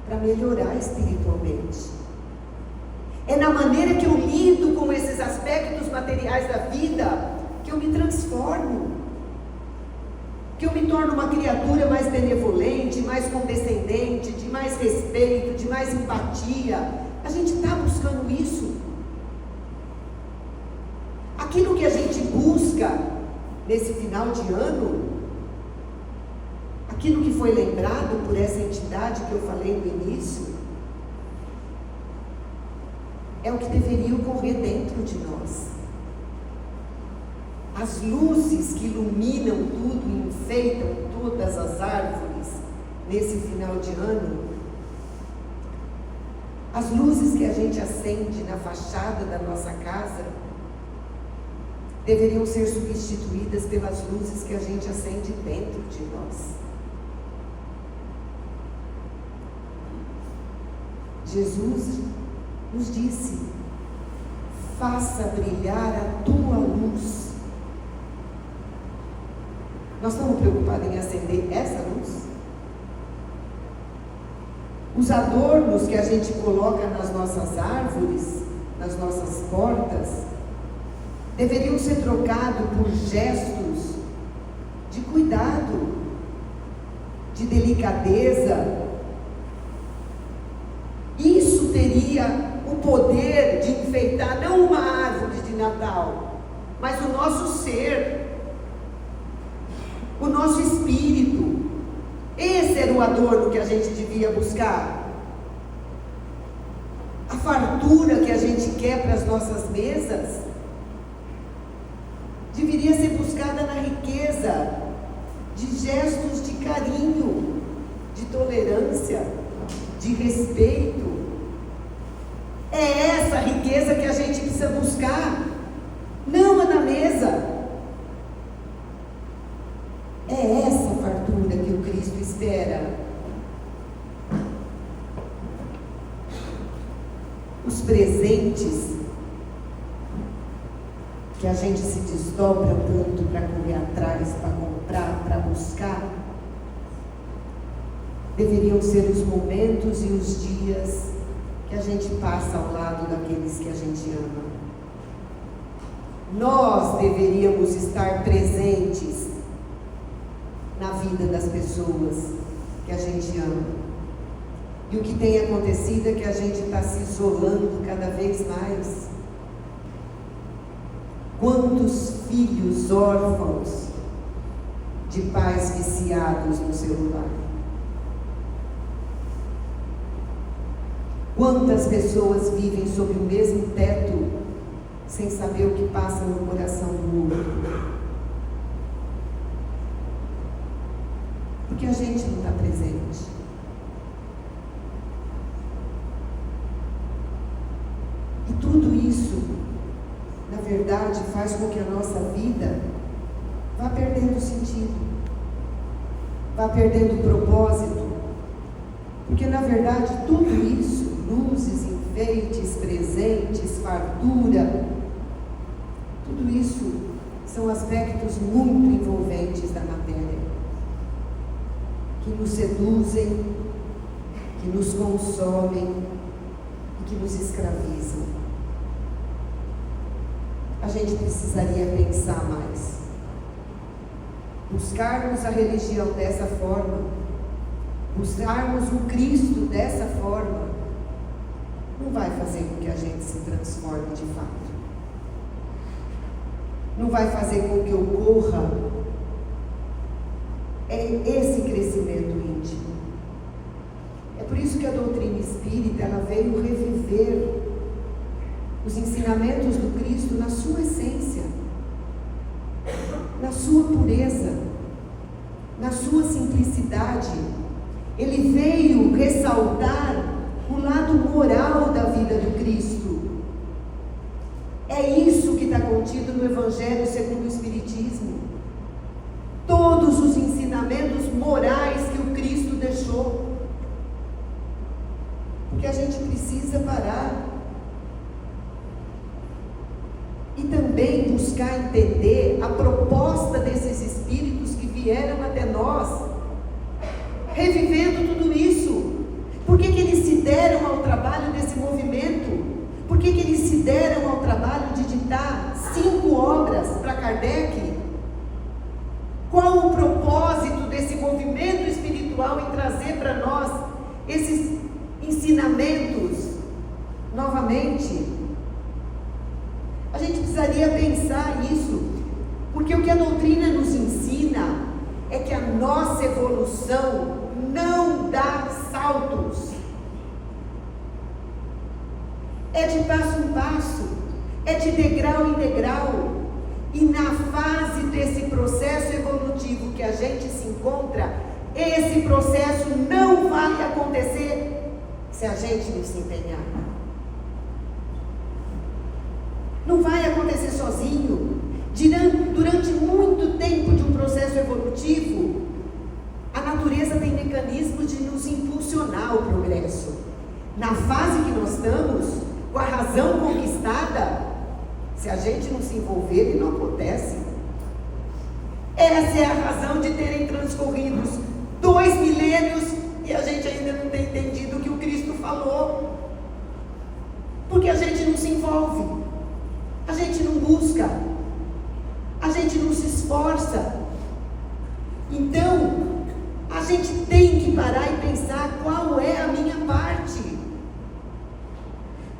para melhorar espiritualmente. É na maneira que eu lido com esses aspectos materiais da vida que eu me transformo. Que eu me torno uma criatura mais benevolente, mais condescendente, de mais respeito, de mais empatia. A gente está buscando isso. Aquilo que a gente busca nesse final de ano, aquilo que foi lembrado por essa entidade que eu falei no início, é o que deveria ocorrer dentro de nós. As luzes que iluminam tudo e enfeitam todas as árvores nesse final de ano, as luzes que a gente acende na fachada da nossa casa, deveriam ser substituídas pelas luzes que a gente acende dentro de nós. Jesus nos disse: faça brilhar a tua luz. Nós estamos preocupados em acender essa luz? Os adornos que a gente coloca nas nossas árvores, nas nossas portas, deveriam ser trocados por gestos de cuidado, de delicadeza. Isso teria o poder de enfeitar não uma árvore de Natal, mas o nosso ser, o nosso espírito. Esse era o adorno que a gente devia buscar. A fartura que a gente quer para as nossas mesas deveria ser buscada na riqueza de gestos de carinho, de tolerância, de respeito. É essa riqueza que a gente precisa buscar, não a na mesa. É essa fartura que o Cristo espera. Os presentes que a gente se desdobra tanto para correr atrás, para comprar, para buscar, deveriam ser os momentos e os dias que a gente passa ao lado daqueles que a gente ama. Nós deveríamos estar presentes na vida das pessoas que a gente ama. E o que tem acontecido é que a gente está se isolando cada vez mais. Quantos filhos órfãos de pais viciados no celular? Quantas pessoas vivem sob o mesmo teto sem saber o que passa no coração do outro? Porque a gente não está presente. E tudo isso, na verdade, faz com que a nossa vida vá perdendo sentido, vá perdendo propósito. Porque, na verdade, tudo isso, luzes, enfeites, presentes, fartura, tudo isso são aspectos muito envolventes da matéria, que nos seduzem, que nos consomem e que nos escravizam. A gente precisaria pensar mais. Buscarmos a religião dessa forma, buscarmos o Cristo dessa forma, não vai fazer com que a gente se transforme de fato. Não vai fazer com que ocorra esse crescimento íntimo. É por isso que a doutrina espírita, ela veio reviver os ensinamentos do Cristo na sua essência, na sua pureza, na sua simplicidade. Ele veio ressaltar o lado moral da vida do Cristo. É isso que está contido no Evangelho segundo o Espiritismo. Todos os ensinamentos morais que o Cristo deixou. Porque a gente precisa parar e também buscar entender a proposta desses espíritos que vieram até nós, revivendo tudo isso. Por que eles se deram ao trabalho desse movimento? Por que eles se deram ao trabalho de ditar 5 obras para Kardec? Qual o propósito desse movimento espiritual em trazer para nós esses ensinamentos novamente? A gente precisaria pensar nisso, porque o que a doutrina nos ensina é que a nossa evolução não dá saltos. É de passo em passo, é de degrau em degrau. E na fase desse processo evolutivo que a gente se encontra, esse processo não vai acontecer se a gente não se empenhar. Não vai acontecer sozinho. Durante muito tempo de um processo evolutivo, a natureza tem mecanismos de nos impulsionar ao progresso. Na fase que nós estamos, com a razão conquistada, se a gente não se envolver, ele não acontece. Essa é a razão de terem transcorrido 2 milênios e a gente ainda não tem entendido o que o Cristo falou. Porque a gente não se envolve, a gente não busca, a gente não se esforça. Então, a gente tem que parar e pensar qual é a minha parte.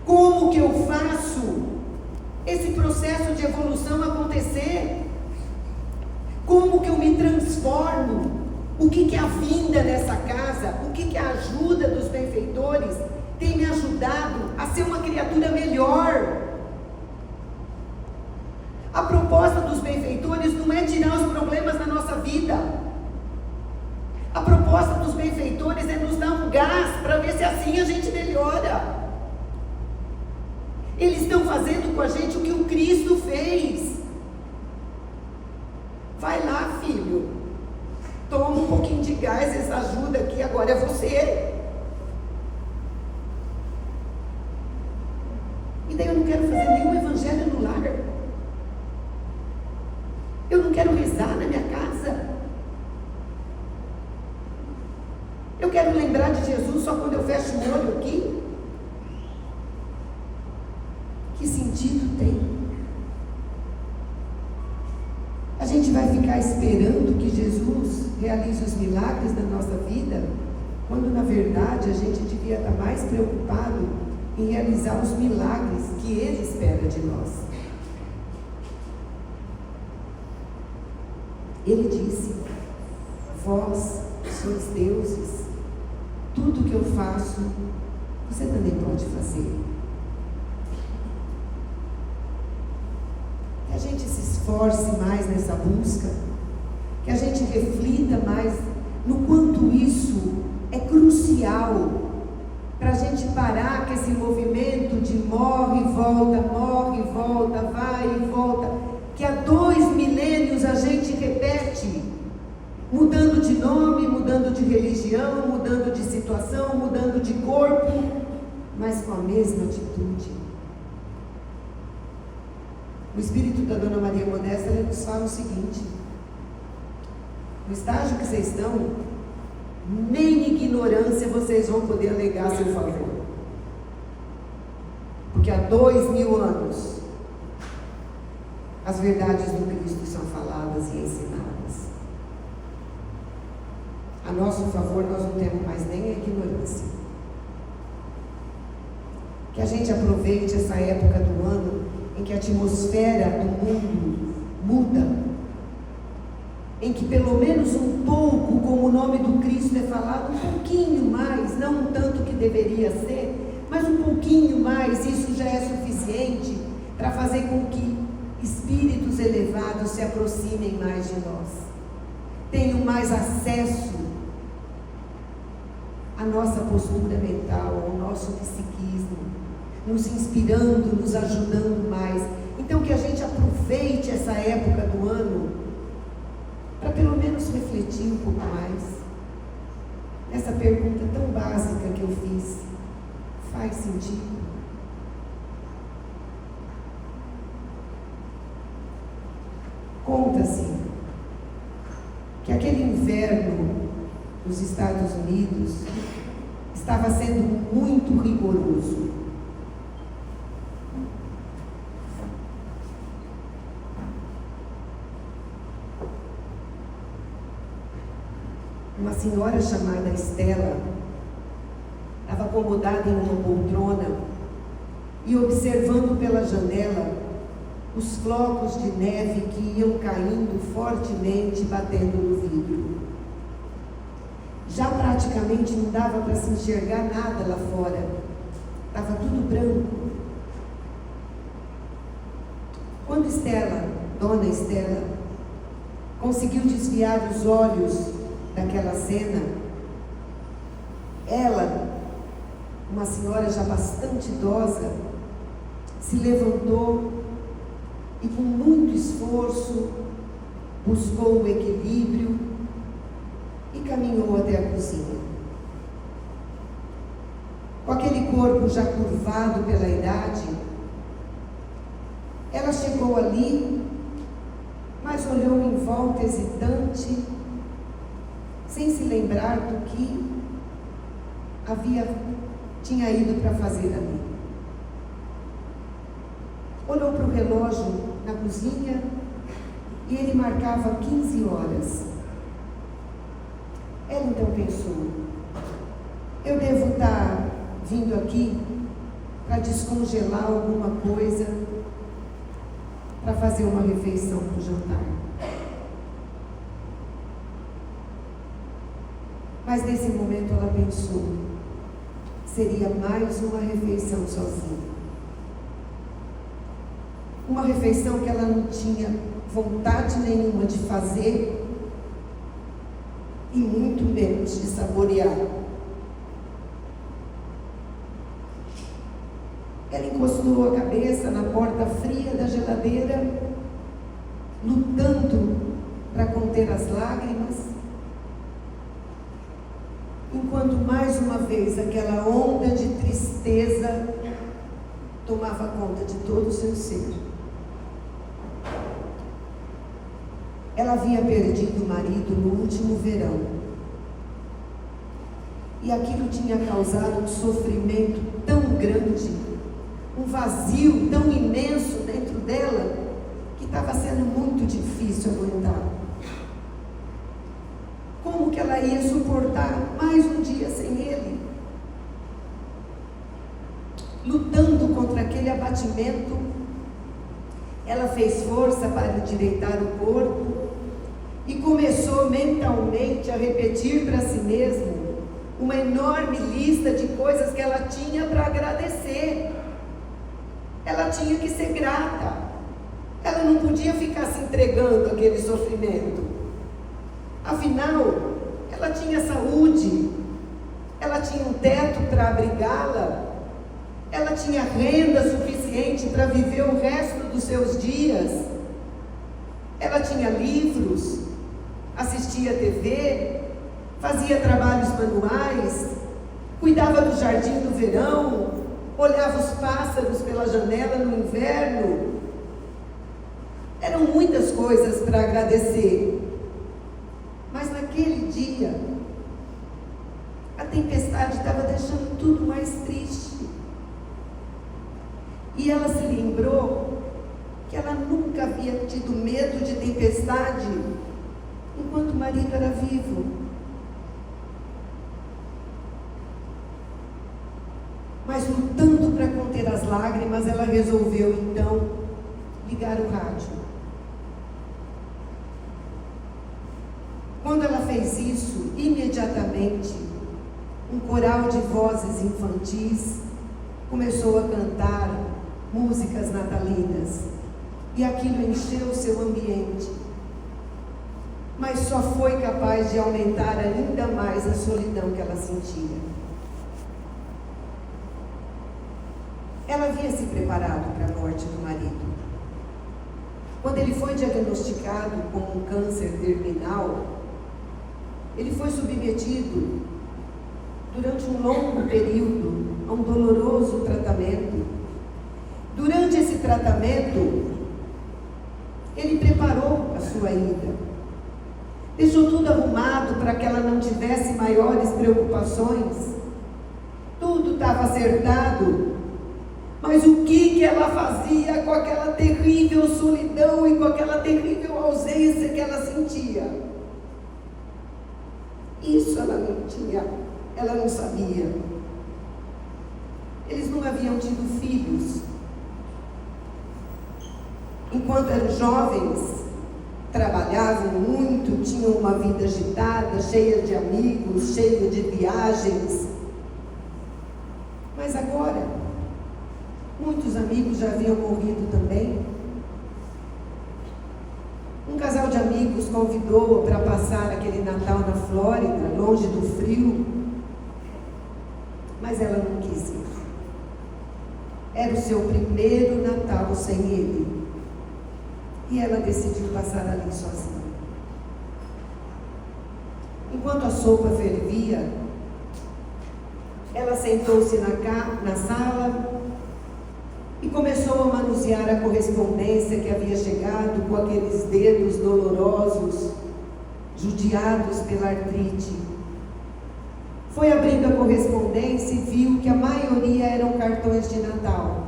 Como que eu faço esse processo de evolução acontecer? Como que eu me transformo? O que a vinda nessa casa, o que a ajuda dos benfeitores tem me ajudado a ser uma criatura melhor? A proposta dos benfeitores não é tirar os problemas da nossa vida. A proposta dos benfeitores é nos dar um gás para ver se assim a gente melhora. Eles estão fazendo com a gente o que o Cristo fez. Vai lá, filho, toma um pouquinho de gás, essa ajuda aqui agora é você. E daí eu não quero fazer nenhum evangelho no lar. Eu não quero rezar na minha casa. Eu quero lembrar de Jesus só quando eu fecho o olho aqui. Que sentido tem? A gente vai ficar esperando que Jesus realize os milagres na nossa vida, quando na verdade a gente devia estar mais preocupado em realizar os milagres que Ele espera de nós. Ele disse: vós sois deuses, tudo que eu faço, você também pode fazer. Que a gente se esforce mais nessa busca, que a gente reflita mais no quanto isso é crucial para a gente parar com esse movimento de morre e volta, vai e volta, que há 2 milênios a gente repete, mudando de nome, mudando de religião, mudando de situação, mudando de corpo, mas com a mesma atitude. O Espírito da Dona Maria Modesta, ela nos fala o seguinte: no estágio que vocês estão, nem ignorância vocês vão poder alegar a seu favor. Porque há 2000 anos, as verdades do Cristo são faladas e ensinadas. A nosso favor, nós não temos mais nem a ignorância. Que a gente aproveite essa época do ano em que a atmosfera do mundo muda, em que pelo menos um pouco, como o nome do Cristo é falado, um pouquinho mais, não um tanto que deveria ser, mas um pouquinho mais, isso já é suficiente para fazer com que espíritos elevados se aproximem mais de nós, tenham mais acesso à nossa postura mental, ao nosso psiquismo, nos inspirando, nos ajudando mais. Então que a gente aproveite essa época do ano para pelo menos refletir um pouco mais. Essa pergunta tão básica que eu fiz, faz sentido? Conta-se que aquele inverno nos Estados Unidos estava sendo muito rigoroso. Uma senhora chamada Estela estava acomodada em uma poltrona e observando pela janela os flocos de neve que iam caindo fortemente, batendo no vidro. Já praticamente não dava para se enxergar nada lá fora, estava tudo branco. Quando Estela, Dona Estela, conseguiu desviar os olhos daquela cena, ela, uma senhora já bastante idosa, se levantou e com muito esforço buscou o equilíbrio e caminhou até a cozinha. com aquele corpo já curvado pela idade, ela chegou ali, mas olhou em volta hesitante, sem se lembrar do que tinha ido para fazer ali. Olhou para o relógio na cozinha e ele marcava 15 horas. Ela então pensou: eu devo estar vindo aqui para descongelar alguma coisa para fazer uma refeição para o jantar. Mas nesse momento ela pensou: seria mais uma refeição sozinha. Uma refeição que ela não tinha vontade nenhuma de fazer e muito menos de saborear. Ela encostou a cabeça na porta fria da geladeira, lutando para conter as lágrimas, enquanto mais uma vez aquela onda de tristeza tomava conta de todo o seu ser. Ela havia perdido o marido no último verão, e aquilo tinha causado um sofrimento tão grande, um vazio tão imenso dentro dela, que estava sendo muito difícil aguentar. Como que ela ia suportar mais um dia sem ele? Lutando contra aquele abatimento, ela fez força para endireitar o corpo e começou mentalmente a repetir para si mesma uma enorme lista de coisas que ela tinha para agradecer. Ela tinha que ser grata. Ela não podia ficar se entregando àquele sofrimento. Afinal, ela tinha saúde, ela tinha um teto para abrigá-la, ela tinha renda suficiente para viver o resto dos seus dias, ela tinha livros, assistia TV, fazia trabalhos manuais, cuidava do jardim do verão, olhava os pássaros pela janela no inverno. Eram muitas coisas para agradecer. Mas naquele dia, a tempestade estava deixando tudo mais triste. E ela se lembrou que ela nunca havia tido medo de tempestade enquanto o marido era vivo. Mas lutando para conter as lágrimas, ela resolveu então ligar o rádio. Quando ela fez isso, imediatamente, um coral de vozes infantis começou a cantar músicas natalinas, e aquilo encheu o seu ambiente, mas só foi capaz de aumentar ainda mais a solidão que ela sentia. Ela havia se preparado para a morte do marido. Quando ele foi diagnosticado com um câncer terminal, ele foi submetido durante um longo período a um doloroso tratamento. Durante esse tratamento, ele preparou a sua ida, deixou tudo arrumado para que ela não tivesse maiores preocupações, tudo estava acertado. Mas o que ela fazia com aquela terrível solidão e com aquela terrível ausência que ela sentia? Isso ela não tinha, ela não sabia. Eles não haviam tido filhos. Enquanto eram jovens, trabalhavam muito, tinham uma vida agitada, cheia de amigos, cheia de viagens. Mas agora, muitos amigos já haviam morrido também. Um casal de amigos convidou-a para passar aquele Natal na Flórida, longe do frio, mas ela não quis ir. Era o seu primeiro Natal sem ele, e ela decidiu passar ali sozinha. Enquanto a sopa fervia, Ela sentou-se na sala e começou a manusear a correspondência que havia chegado com aqueles dedos dolorosos, judiados pela artrite. Foi abrindo a correspondência e viu que a maioria eram cartões de Natal.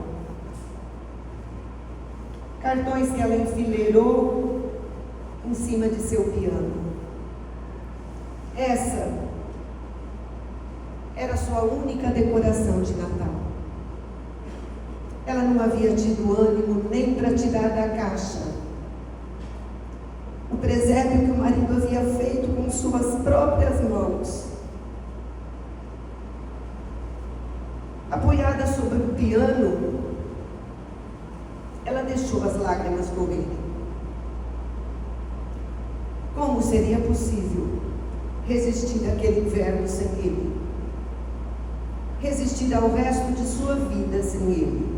Cartões que ela enfileirou em cima de seu piano. Essa era sua única decoração de Natal. Ela não havia tido ânimo nem para tirar da caixa o presépio que o marido havia feito com suas próprias mãos. Apoiada sobre o piano, ela deixou as lágrimas correrem. Como seria possível resistir àquele inverno sem ele? Resistir ao resto de sua vida sem ele?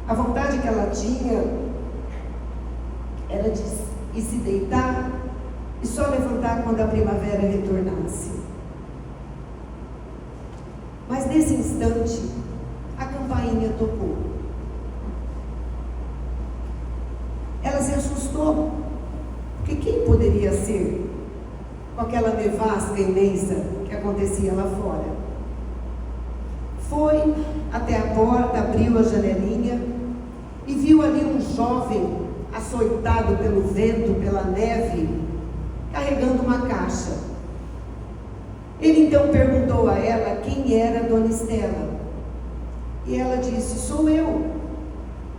A vontade que ela tinha era de ir se deitar e só levantar quando a primavera retornasse. Mas nesse instante, a campainha tocou. Ela se assustou, porque quem poderia ser com aquela nevasca imensa que acontecia lá fora? Foi até a porta, abriu a janelinha e viu ali um jovem açoitado pelo vento, pela neve, carregando uma caixa. Ele então perguntou a ela quem era Dona Estela. E ela disse: sou eu.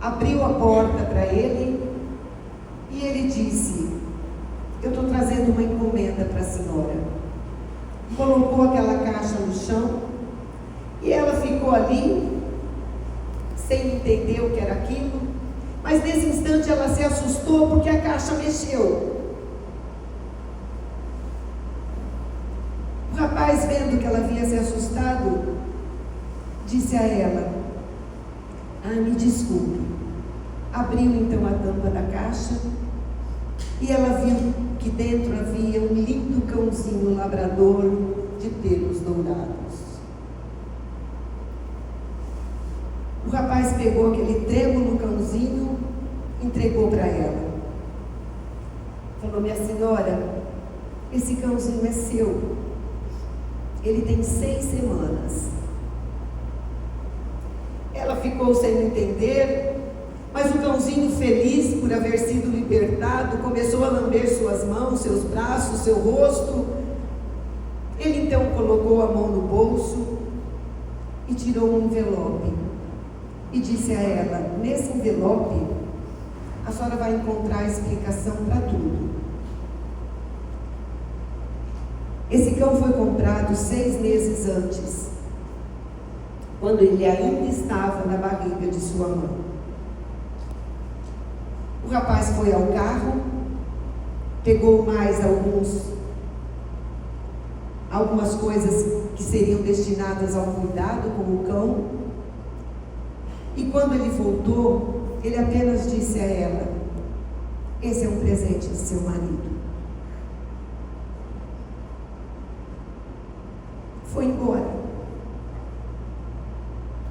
Abriu a porta para ele e ele disse: eu estou trazendo uma encomenda para a senhora. Colocou aquela caixa no chão e ela ficou ali, sem entender o que era aquilo, mas nesse instante ela se assustou porque a caixa mexeu. O rapaz, vendo que ela havia se assustado, disse a ela: me desculpe. Abriu então a tampa da caixa e ela viu que dentro havia um lindo cãozinho labrador de pelos dourados. O rapaz pegou aquele trêmulo cãozinho, entregou para ela. Falou: minha senhora, esse cãozinho é seu. Ele tem 6 semanas. Ela ficou sem entender, mas o cãozinho, feliz por haver sido libertado, começou a lamber suas mãos, seus braços, seu rosto. Ele então colocou a mão no bolso e tirou um envelope e disse a ela: nesse envelope a senhora vai encontrar a explicação para tudo. Esse cão foi comprado 6 meses antes, quando ele ainda estava na barriga de sua mãe. O rapaz foi ao carro, pegou mais algumas coisas que seriam destinadas ao cuidado com o cão, e quando ele voltou, ele apenas disse a ela: esse é um presente de seu marido. Foi embora.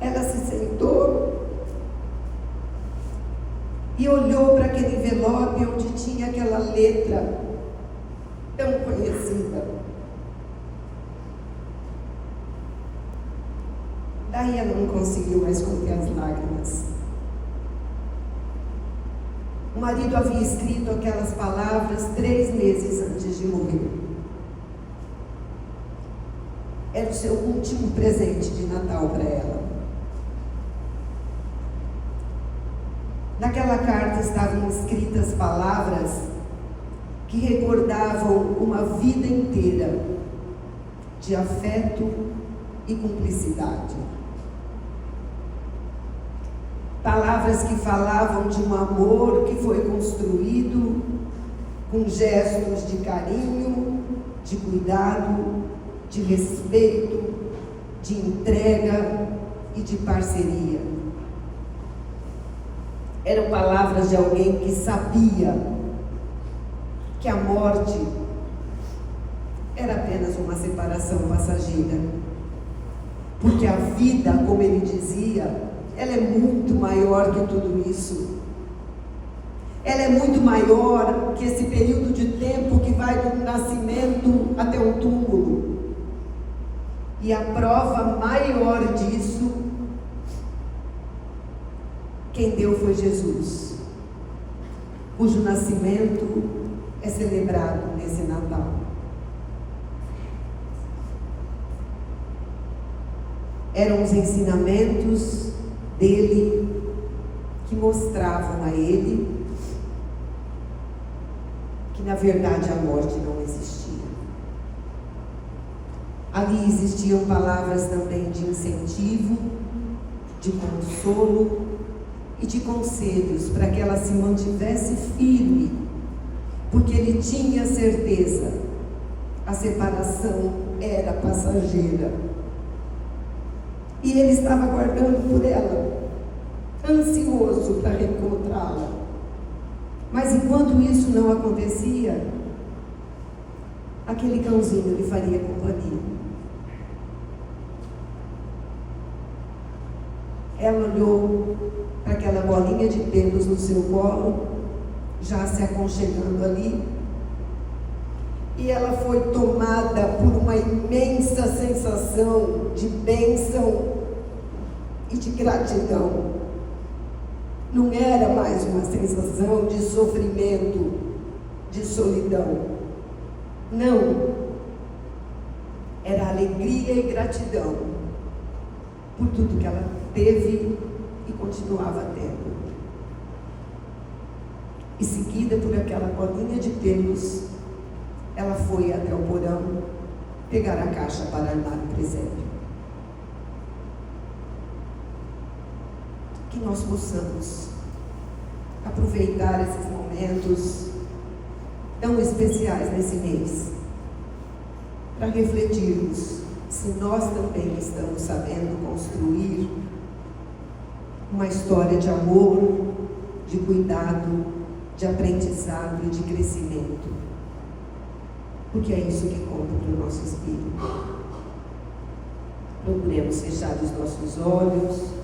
Ela se sentou e olhou para aquele envelope onde tinha aquela letra tão conhecida. Daí ela não conseguiu mais conter as lágrimas. O marido havia escrito aquelas palavras 3 meses antes de morrer. Era o seu último presente de Natal para ela. Naquela carta estavam escritas palavras que recordavam uma vida inteira de afeto e cumplicidade. Palavras que falavam de um amor que foi construído com gestos de carinho, de cuidado, de respeito, de entrega e de parceria. Eram palavras de alguém que sabia que a morte era apenas uma separação passageira Porque a vida, como ele dizia, ela é muito maior que tudo isso. Ela é muito maior que esse período de tempo que vai do nascimento até o túmulo. E a prova maior disso, quem deu foi Jesus, cujo nascimento é celebrado nesse Natal. Eram os ensinamentos dele que mostravam a ele que na verdade a morte não existia. Ali existiam palavras também de incentivo, de consolo e de conselhos para que ela se mantivesse firme, porque ele tinha certeza, a separação era passageira. E ele estava aguardando por ela, ansioso para reencontrá-la. Mas enquanto isso não acontecia, aquele cãozinho lhe faria companhia. Ela olhou para aquela bolinha de pelos no seu colo, já se aconchegando ali, e ela foi tomada por uma imensa sensação de bênção e de gratidão. Não era mais uma sensação de sofrimento, de solidão. Não. Era alegria e gratidão por tudo que ela teve e continuava tendo. E seguida por aquela bolinha de pelos, ela foi até o porão pegar a caixa para armar o presépio. Que nós possamos aproveitar esses momentos tão especiais nesse mês para refletirmos se nós também estamos sabendo construir uma história de amor, de cuidado, de aprendizado e de crescimento, porque é isso que conta para o nosso espírito. Procuremos fechar os nossos olhos,